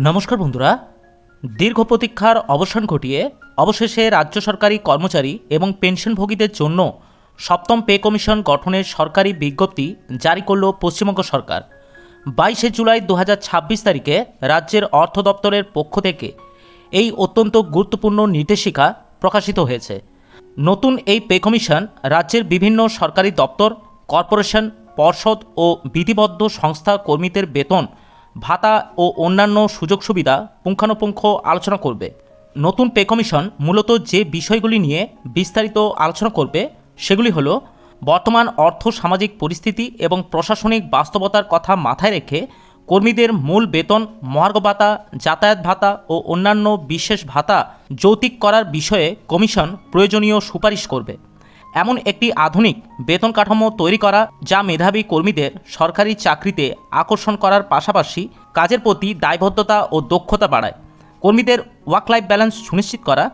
নমস্কার বন্ধুরা, দীর্ঘ প্রতীক্ষার অবসান ঘটিয়ে অবশেষে রাজ্য সরকারি কর্মচারী এবং পেনশনভোগীদের জন্য সপ্তম পে কমিশন গঠনের সরকারি বিজ্ঞপ্তি জারি করল পশ্চিমবঙ্গ সরকার। 22শে জুলাই 2026 তারিখে রাজ্যের অর্থ দপ্তরের পক্ষ থেকে এই অত্যন্ত গুরুত্বপূর্ণ নির্দেশিকা প্রকাশিত হয়েছে। নতুন এই পে কমিশন রাজ্যের বিভিন্ন সরকারি দপ্তর, কর্পোরেশন, পর্ষদ ও বিধিবদ্ধ সংস্থা কর্মীদের বেতন, ভাতা ও অন্যান্য সুযোগ সুবিধা পুঙ্খানুপুঙ্খ আলোচনা করবে। নতুন পে কমিশন মূলত যে বিষয়গুলি নিয়ে বিস্তারিত আলোচনা করবে সেগুলি হলো বর্তমান অর্থ সামাজিক পরিস্থিতি এবং প্রশাসনিক বাস্তবতার কথা মাথায় রেখে কর্মীদের মূল বেতন, মহার্ঘ ভাতা, যাতায়াত ভাতা ও অন্যান্য বিশেষ ভাতা যৌক্তিক করার বিষয়ে কমিশন প্রয়োজনীয় সুপারিশ করবে। এমন একটি আধুনিক বেতন কাঠামো তৈরি করা যা মেধাবী কর্মীদের সরকারি চাকরিতে আকর্ষণ করার পাশাপাশি কাজের প্রতি দায়বদ্ধতা ও দক্ষতা বাড়ায়, কর্মীদের ওয়ার্ক লাইফ ব্যালেন্স সুনিশ্চিত করা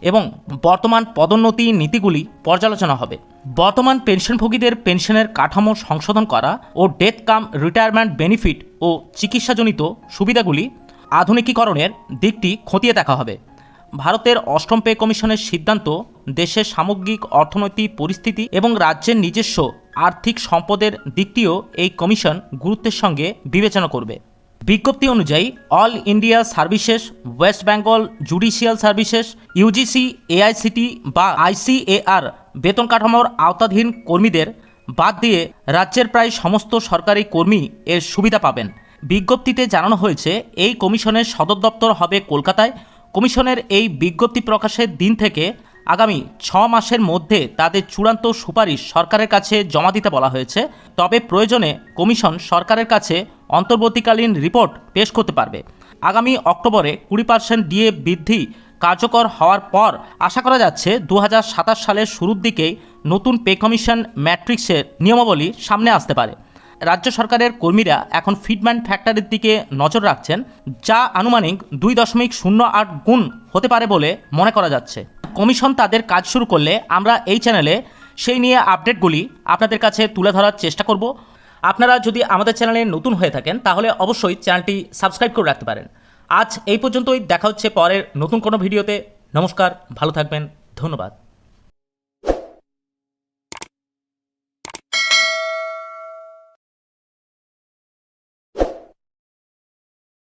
এবং বর্তমান পদোন্নতি নীতিগুলি পর্যালোচনা হবে। বর্তমান পেনশনভোগীদের পেনশনের কাঠামো সংশোধন করা ও ডেথ কাম রিটায়ারমেন্ট বেনিফিট ও চিকিৎসাজনিত সুবিধাগুলি আধুনিকীকরণের দিকটি খতিয়ে দেখা হবে। ভারতের অষ্টম পে কমিশনের সিদ্ধান্ত দেশের সামগ্রিক অর্থনৈতিক পরিস্থিতি এবং রাজ্যের নিজস্ব আর্থিক সম্পদের দিকটিও এই কমিশন গুরুত্বের সঙ্গে বিবেচনা করবে। বিজ্ঞপ্তি অনুযায়ী all India services, West Bengal judicial services, UGC, AICTE বা আইসিএআর বেতন কাঠামোর আওতাধীন কর্মীদের বাদ দিয়ে রাজ্যের প্রায় সমস্ত সরকারি কর্মী এর সুবিধা পাবেন। বিজ্ঞপ্তিতে জানানো হয়েছে এই কমিশনের সদর দপ্তর হবে কলকাতায়। কমিশনের এই বিজ্ঞপ্তি প্রকাশের দিন থেকে আগামী 6 মাসের মধ্যে তাদের চূড়ান্ত সুপারিশ সরকারের কাছে জমা দিতে বলা হয়েছে। তবে প্রয়োজনে কমিশন সরকারের কাছে অন্তর্বর্তীকালীন রিপোর্ট পেশ করতে পারবে। আগামী অক্টোবরে 20% ডিএ বৃদ্ধি কার্যকর হওয়ার পর আশা করা যাচ্ছে 2027 সালের শুরুর দিকেই নতুন পে কমিশন ম্যাট্রিক্সের নিয়মাবলী সামনে আসতে পারে। রাজ্য সরকারের কর্মীরা এখন ফিটমেন্ট ফ্যাক্টরের দিকে নজর রাখছেন, যা আনুমানিক 2.08 গুণ হতে পারে বলে মনে করা যাচ্ছে। কমিশন তাদের কাজ শুরু করলে আমরা এই চ্যানেলে সেই নিয়ে আপডেটগুলি আপনাদের কাছে তুলে ধরার চেষ্টা করব। আপনারা যদি আমাদের চ্যানেলে নতুন হয়ে থাকেন তাহলে অবশ্যই চ্যানেলটি সাবস্ক্রাইব করে রাখতে পারেন। আজ এই পর্যন্তই, দেখা হচ্ছে পরের নতুন কোনো ভিডিওতে। নমস্কার, ভালো থাকবেন, ধন্যবাদ।